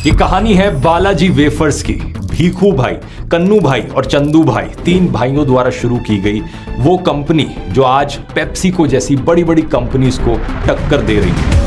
ये कहानी है बालाजी वेफर्स की। भीखू भाई, कन्नू भाई और चंदू भाई, तीन भाइयों द्वारा शुरू की गई वो कंपनी जो आज पेप्सिको जैसी बड़ी बड़ी कंपनीज को टक्कर दे रही है।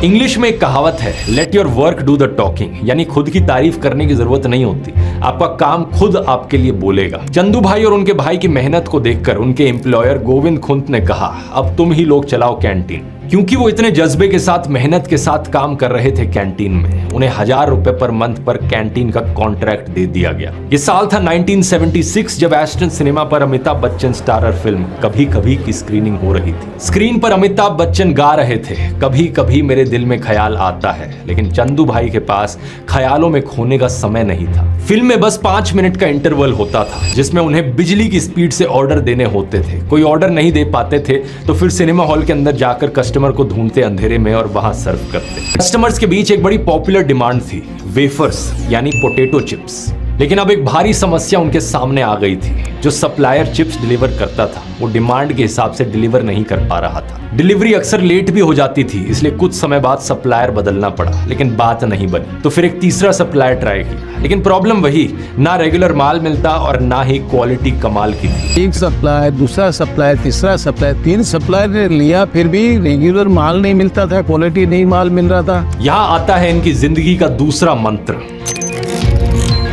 इंग्लिश में एक कहावत है, let your work do the talking, यानी खुद की तारीफ करने की जरूरत नहीं होती, आपका काम खुद आपके लिए बोलेगा। चंदू भाई और उनके भाई की मेहनत को देखकर उनके एम्प्लॉयर गोविंद खुंत ने कहा, अब तुम ही लोग चलाओ कैंटीन। क्योंकि वो इतने जज्बे के साथ मेहनत के साथ काम कर रहे थे कैंटीन में, उन्हें 1000 रुपए पर मंथ पर कैंटीन का कॉन्ट्रैक्ट दे दिया गया। ये साल था 1976 जब एस्टन सिनेमा पर अमिताभ बच्चन स्टारर फिल्म कभी कभी की स्क्रीनिंग हो रही थी। स्क्रीन पर अमिताभ बच्चन गा रहे थे, कभी कभी मेरे दिल में ख्याल आता है, लेकिन चंदू भाई के पास ख्यालों में खोने का समय नहीं था। फिल्म में बस 5 मिनट का इंटरवल होता था जिसमें उन्हें बिजली की स्पीड से ऑर्डर देने होते थे। कोई ऑर्डर नहीं दे पाते थे तो फिर सिनेमा हॉल के अंदर जाकर कस्टमर को ढूंढते अंधेरे में और वहां सर्व करते। कस्टमर्स के बीच एक बड़ी पॉपुलर डिमांड थी, वेफर्स यानी पोटैटो चिप्स। लेकिन अब एक भारी समस्या उनके सामने आ गई थी। जो सप्लायर चिप्स डिलीवर करता था वो डिमांड के हिसाब से डिलीवर नहीं कर पा रहा था। डिलीवरी अक्सर लेट भी हो जाती थी, इसलिए कुछ समय बाद सप्लायर बदलना पड़ा, लेकिन बात नहीं बनी। तो फिर एक तीसरा सप्लायर ट्राई किया, लेकिन प्रॉब्लम वही, ना रेगुलर माल मिलता और ना ही क्वालिटी कमाल की थी। एक सप्लायर, दूसरा सप्लायर, तीसरा सप्लायर, 3 सप्लायर ने लिया, फिर भी रेगुलर माल नहीं मिलता था, क्वालिटी नहीं माल मिल रहा था। यहाँ आता है इनकी जिंदगी का दूसरा मंत्र,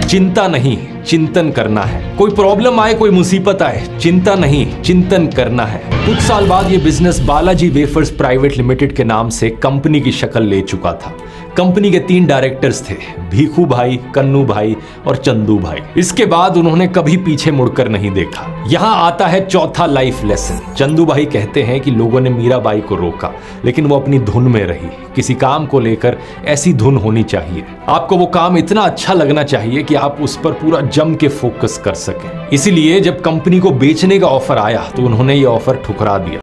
चिंता नहीं चिंतन करना है। कोई प्रॉब्लम आए, कोई मुसीबत आए, चिंता नहीं चिंतन करना है। कुछ साल बाद ये business Balaji wafers private limited के नाम से कंपनी की शक्ल ले चुका था। कंपनी के 3 डायरेक्टर्स थे, भीखू भाई, कन्नू भाई और चंदू भाई। इसके बाद उन्होंने कभी पीछे मुड़कर नहीं देखा। यहाँ आता है चौथा लाइफ लेसन। चंदू भाई कहते हैं कि लोगों ने मीराबाई को रोका, लेकिन वो अपनी धुन में रही। किसी काम को लेकर ऐसी धुन होनी चाहिए, आपको वो काम इतना अच्छा लगना चाहिए कि आप उस पर पूरा जम के फोकस कर सकें। इसीलिए जब कंपनी को बेचने का ऑफर आया तो उन्होंने ये ऑफर ठुकरा दिया।